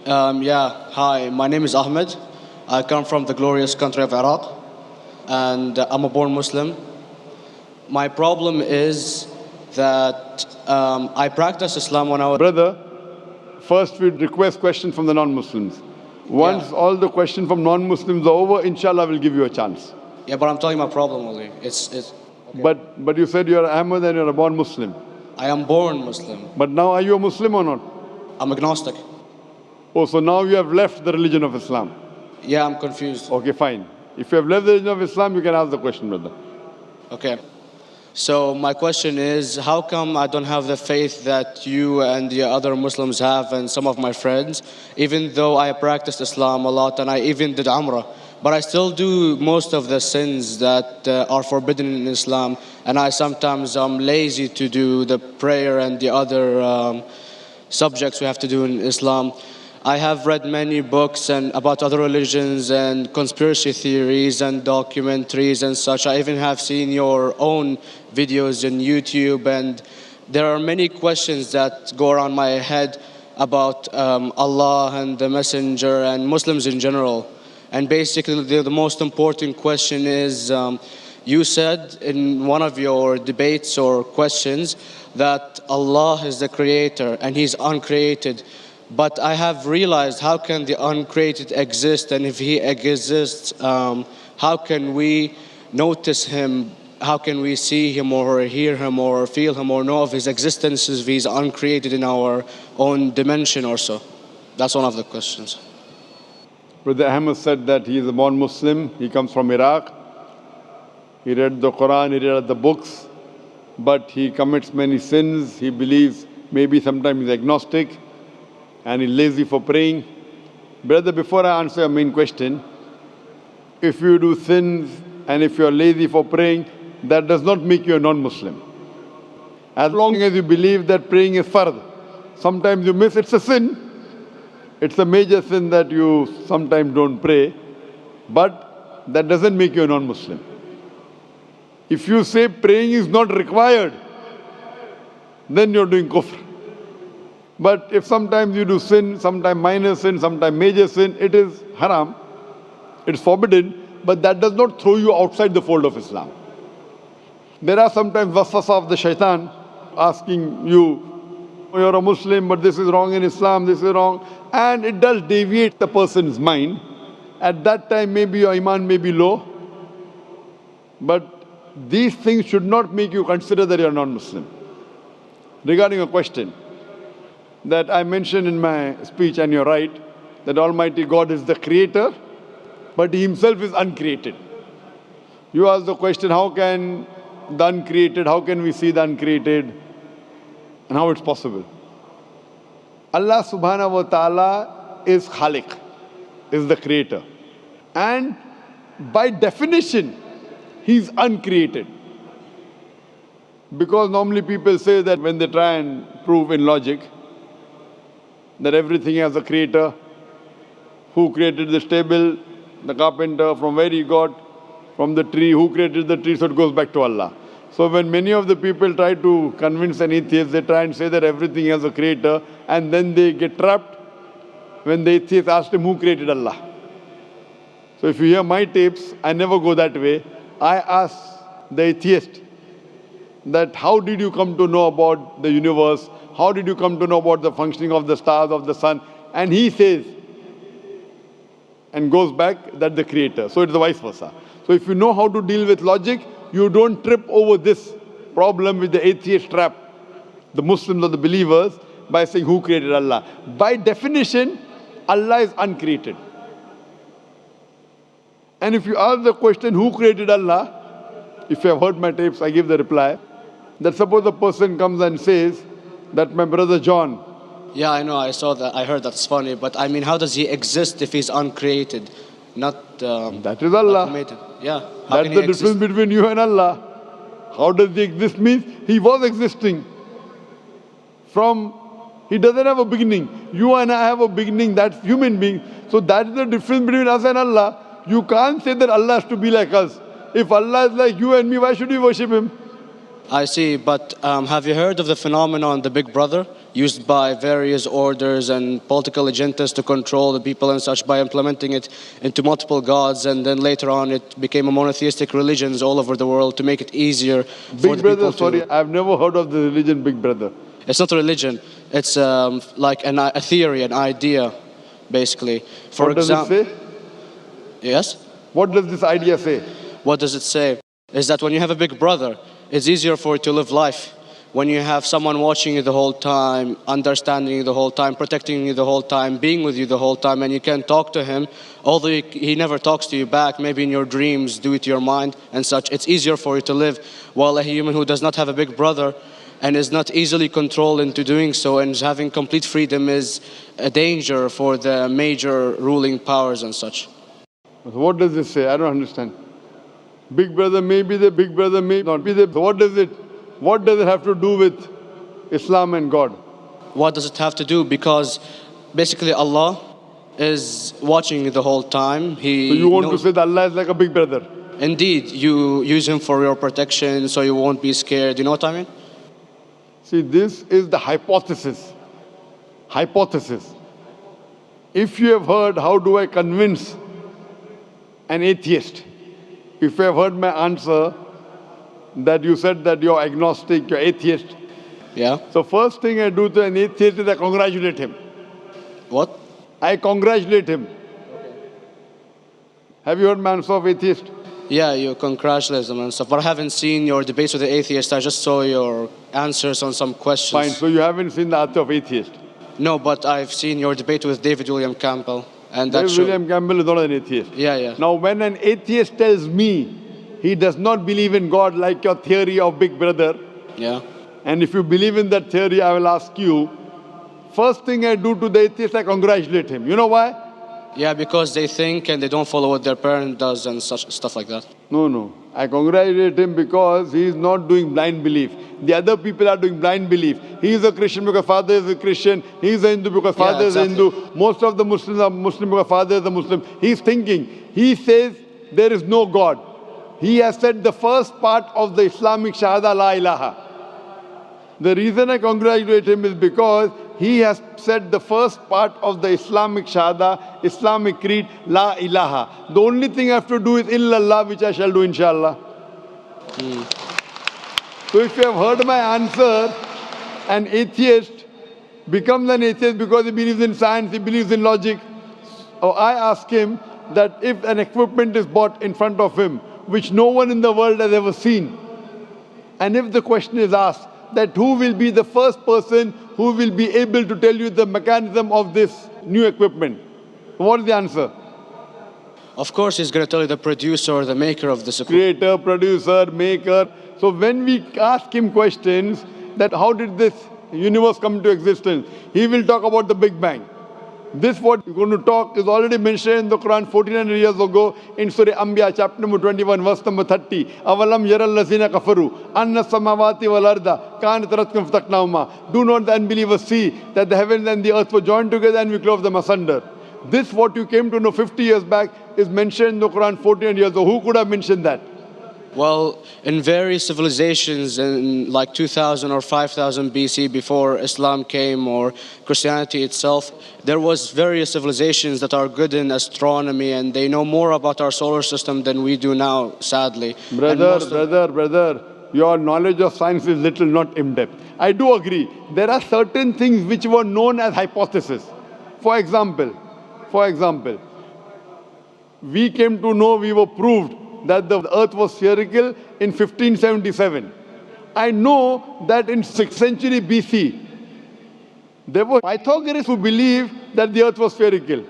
Hi, my name is Ahmed. I come from the glorious country of Iraq, and I'm a born Muslim. My problem is that I practiced Islam when I was... Brother, first we request questions from the non-Muslims. Once all the questions from non-Muslims are over, inshallah we'll give you a chance. Yeah, but I'm telling you my problem only. Okay. But you said you're Ahmed and you're a born Muslim. I am born Muslim. But now are you a Muslim or not? I'm agnostic. Oh, so now you have left the religion of Islam. Yeah, I'm confused. Okay, fine. If you have left the religion of Islam, you can ask the question, brother. Okay. So my question is, how come I don't have the faith that you and the other Muslims have and some of my friends, even though I practiced Islam a lot and I even did Umrah, but I still do most of the sins that are forbidden in Islam, and I sometimes am lazy to do the prayer and the other subjects we have to do in Islam. I have read many books and about other religions and conspiracy theories and documentaries and such. I even have seen your own videos on YouTube, and there are many questions that go around my head about Allah and the Messenger and Muslims in general. And basically the most important question is, you said in one of your debates or questions that Allah is the creator and He's uncreated. But I have realized, how can the uncreated exist? And if He exists, how can we notice Him? How can we see Him or hear Him or feel Him or know of His existence if He's uncreated in our own dimension or so? That's one of the questions. Brother Ahmed said that he is a born Muslim. He comes from Iraq. He read the Quran, he read the books, but he commits many sins. He believes maybe sometimes he's agnostic and he's lazy for praying. Brother, before I answer your main question, if you do sins and if you're lazy for praying, that does not make you a non-Muslim. As long as you believe that praying is fard, sometimes you miss, it's a sin. It's a major sin that you sometimes don't pray, but that doesn't make you a non-Muslim. If you say praying is not required, then you're doing kufr. But if sometimes you do sin, sometimes minor sin, sometimes major sin, it is haram, it's forbidden, but that does not throw you outside the fold of Islam. There are sometimes waswasa of the shaitan asking you, you're a Muslim, but this is wrong in Islam, this is wrong. And it does deviate the person's mind. At that time, maybe your iman may be low. But these things should not make you consider that you're non-Muslim. Regarding a question that I mentioned in my speech, and you're right, that Almighty God is the creator, but He Himself is uncreated. You ask the question, how can the uncreated, how can we see the uncreated? And how it's possible? Allah subhanahu wa ta'ala is Khaliq, is the creator. And by definition, He's uncreated. Because normally people say that when they try and prove in logic that everything has a creator, who created this table, the carpenter, from where he got, from the tree, who created the tree, so it goes back to Allah. So when many of the people try to convince an atheist, they try and say that everything has a creator, and then they get trapped when the atheist asked him who created Allah. So if you hear my tapes, I never go that way. I ask the atheist that how did you come to know about the universe? How did you come to know about the functioning of the stars, of the sun? And he says, and goes back, that the creator. So it's the vice versa. So if you know how to deal with logic, you don't trip over this problem with the atheist trap, the Muslims or the believers, by saying who created Allah. By definition, Allah is uncreated. And if you ask the question, who created Allah? If you have heard my tapes, I give the reply, that suppose a person comes and says that my brother John. Yeah, I know, I saw that, I heard that's funny, but I mean, how does he exist if he's uncreated? Not that is Allah. Yeah. That's the difference between you and Allah. How does he exist? Means he was existing. He doesn't have a beginning. You and I have a beginning, that's human being. So that's the difference between us and Allah. You can't say that Allah has to be like us. If Allah is like you and me, why should we worship Him? I see, but have you heard of the phenomenon, the Big Brother? used by various orders and political agendas to control the people and such by implementing it into multiple gods, and then later on it became a monotheistic religions all over the world to make it easier for Big the Brother, people to... sorry, I've never heard of the religion Big Brother. It's not a religion. It's like a theory, an idea, basically. For What does it example, say? yes? What does this idea say? What does it say? Is that when you have a big brother, it's easier for you to live life. When you have someone watching you the whole time, understanding you the whole time, protecting you the whole time, being with you the whole time, and you can talk to him, although he never talks to you back, maybe in your dreams, do it to your mind and such, it's easier for you to live. While a human who does not have a big brother and is not easily controlled into doing so and is having complete freedom is a danger for the major ruling powers and such. What does this say? I don't understand. Big Brother may be there, Big Brother may not be there. So what does it have to do with Islam and God? What does it have to do? Because basically Allah is watching you the whole time. So you want to knows... say that Allah is like a big brother? Indeed, you use him for your protection so you won't be scared. You know what I mean? See, this is the hypothesis. Hypothesis. If you have heard, how do I convince an atheist? If you have heard my answer, that you said that you're agnostic, you're atheist. Yeah. So first thing I do to an atheist is I congratulate him. What? I congratulate him. Have you heard my answer of atheist? Yeah, you congratulate them and stuff. But I haven't seen your debates with the atheist. I just saw your answers on some questions. Fine, so you haven't seen the answer of atheist? No, but I've seen your debate with David William Campbell. And that David William Campbell is not an atheist. Yeah, yeah. Now when an atheist tells me he does not believe in God like your theory of Big Brother, yeah. And if you believe in that theory, I will ask you, first thing I do to the atheist, I congratulate him. You know why? Yeah, because they think and they don't follow what their parent does and such stuff like that. No. I congratulate him because he is not doing blind belief. The other people are doing blind belief. He is a Christian because father is a Christian. He is a Hindu because father is a Hindu. Most of the Muslims are Muslim because father is a Muslim. He is thinking. He says there is no God. He has said the first part of the Islamic Shahada, La ilaha. The reason I congratulate him is because he has said the first part of the Islamic Shahada, Islamic Creed, La ilaha. The only thing I have to do is illallah, which I shall do inshallah. So if you have heard my answer, an atheist becomes an atheist because he believes in science, he believes in logic. Or I ask him that if an equipment is bought in front of him, which no one in the world has ever seen, and if the question is asked, that who will be the first person who will be able to tell you the mechanism of this new equipment? What is the answer? Of course, he's going to tell you the producer or the maker of this equipment. Creator, producer, maker. So when we ask him questions that how did this universe come into existence, he will talk about the Big Bang. This what we're going to talk is already mentioned in the Quran 1400 years ago in Surah Anbiya chapter number 21 verse number 30. Avalam yaral lazina kafaru anna samawati wal arda kanat ratkum fataknahuma. Do not the unbelievers see that the heavens and the earth were joined together and we clove them asunder. This what you came to know 50 years back is mentioned in the Quran 1400 years ago. Who could have mentioned that? Well, in various civilizations in like 2000 or 5000 BC before Islam came or Christianity itself, there was various civilizations that are good in astronomy and they know more about our solar system than we do now, sadly. Brother, your knowledge of science is little, not in-depth. I do agree. There are certain things which were known as hypotheses. For example, we came to know, we were proved that the earth was spherical in 1577. I know that in 6th century BC, there were Pythagoreans who believed that the earth was spherical.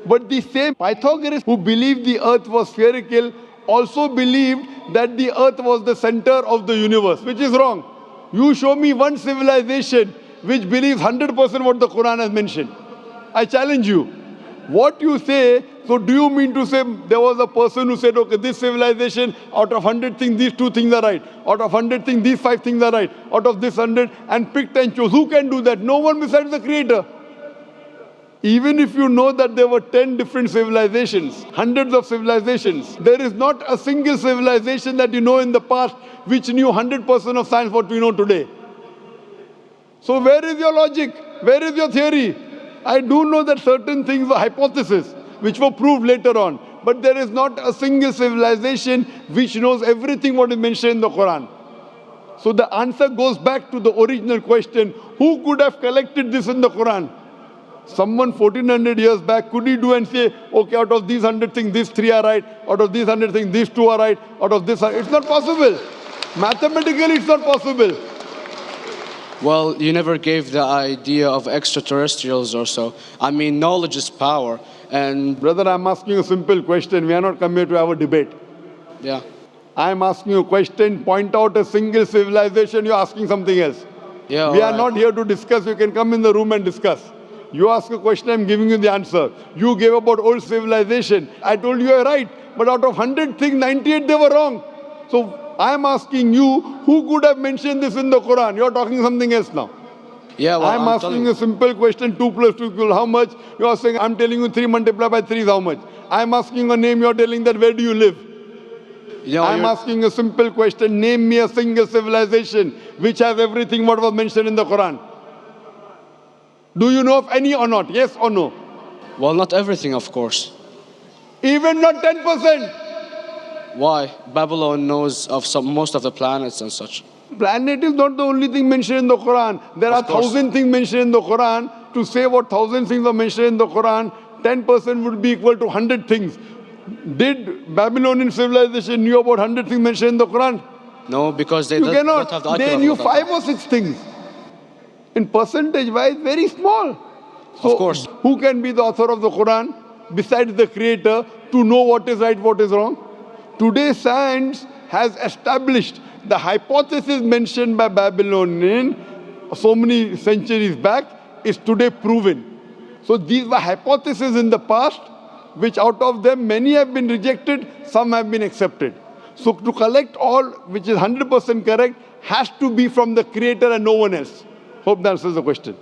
But the same Pythagoreans who believed the earth was spherical also believed that the earth was the center of the universe, which is wrong. You show me one civilization which believes 100% what the Quran has mentioned. I challenge you. What you say, so do you mean to say there was a person who said, okay, this civilization, out of 100 things, these 2 things are right. Out of 100 things, these 5 things are right. Out of this 100, and picked and chose. Who can do that? No one besides the Creator. Even if you know that there were 10 different civilizations, hundreds of civilizations, there is not a single civilization that you know in the past which knew 100% of science what we know today. So where is your logic? Where is your theory? I do know that certain things were hypotheses, which were proved later on. But there is not a single civilization which knows everything what is mentioned in the Quran. So the answer goes back to the original question, who could have collected this in the Quran? Someone 1400 years back, could he do and say, okay, out of these 100 things, these 3 are right, out of these 100 things, these 2 are right, out of this, it's not possible. Mathematically, it's not possible. Well, you never gave the idea of extraterrestrials or so. I mean, knowledge is power. And Brother, I'm asking you a simple question. We are not come here to have a debate. yeah. I'm asking you a question. Point out a single civilization. You're asking something else. Yeah, We are alright. not here to discuss. You can come in the room and discuss. You ask a question, I'm giving you the answer. You gave about old civilization. I told you you're right. But out of 100 things, 98 they were wrong. So I'm asking you, who could have mentioned this in the Quran? You're talking something else now. Yeah, well, I'm asking a simple question, 2 plus 2 equal how much? You are saying, I'm telling you 3 multiplied by 3 is how much? I'm asking a name, you're telling that where do you live? I'm asking a simple question, name me a single civilization which has everything what was mentioned in the Quran. Do you know of any or not? Yes or no? Well, not everything, of course. Even not 10%. Why? Babylon knows of most of the planets and such. Planet is not the only thing mentioned in the Quran. There are 1,000 things mentioned in the Quran. To say what 1,000 things are mentioned in the Quran, 10% would be equal to 100 things. Did Babylonian civilization knew about 100 things mentioned in the Quran? No, because they You don't have the cannot. They knew 5 or 6 things. In percentage wise, very small. So Of course. who can be the author of the Quran besides the creator to know what is right, what is wrong? Today science has established the hypothesis mentioned by Babylonian so many centuries back is today proven. So these were hypotheses in the past, which out of them many have been rejected, some have been accepted. So to collect all which is 100% correct has to be from the creator and no one else. Hope that answers the question.